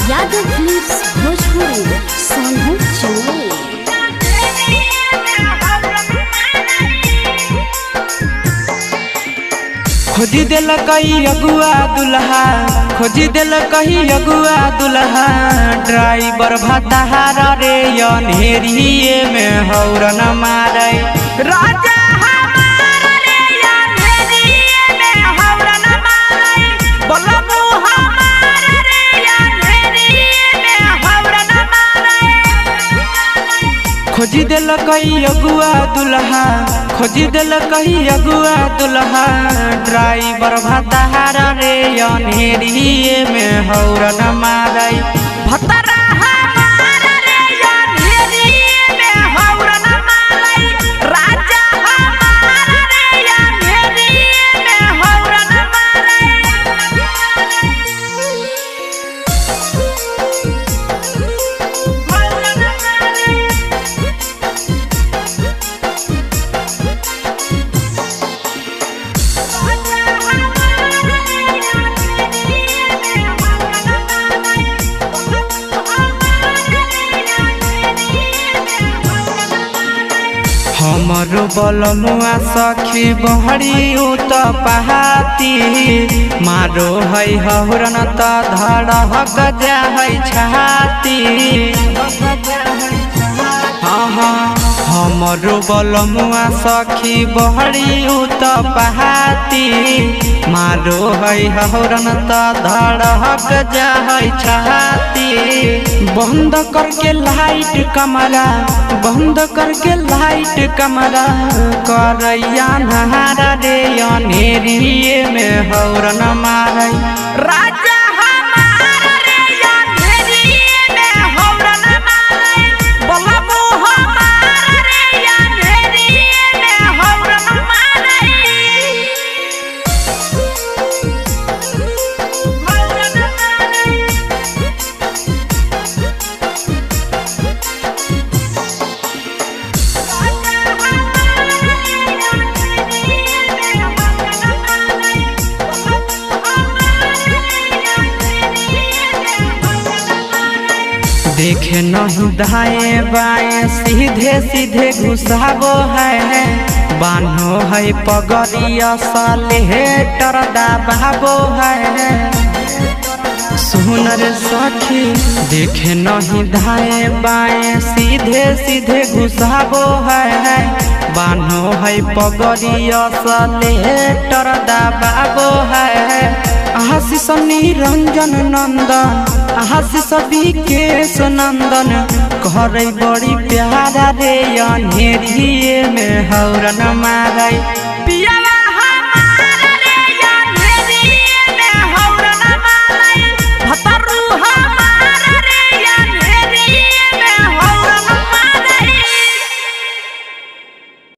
Yadav films Bhojpuri Sonu चुने खोजी दिल कही अगुआ दुल्हा खोजी दिल कही अगुआ दुल्हा ड्राइवर भताहार रे अनहेरिए में हौरन मारे राजा खोजी दिल कही अगुआ दुल्हा खोजी दिल कही अगुआ दुल्हा ड्राइवर भताहार रे अनहेरिए में हौरन मारे भतरा हमरो बलमुआ सखी बहरी उत पहाती मारो है हौरन त धड़क जा है छाती हमरो बलमुआ सखी बहरी उत पहाती मारो है हौरन त धड़क जा है छाती बंद करके लाइट कमरा बंद करके लाइट कमरा करैया नहारा रे अनहेरिए में हौरन मारे राजा देखे नहीं दाएं बाएं सीधे सीधे घुसाबो है बान्हो है पगड़िया सलेटर दबाबो है सुनर सखी देखे नहीं दाएं बाएं सीधे सीधे घुसाबो है बान्हो है पगड़िया सलेटर दबाबो है आशीष निरंजन नंदन आशीष विकेश नंदन करे बड़ी प्यारा रे अनहेरिए में हौरन मारे।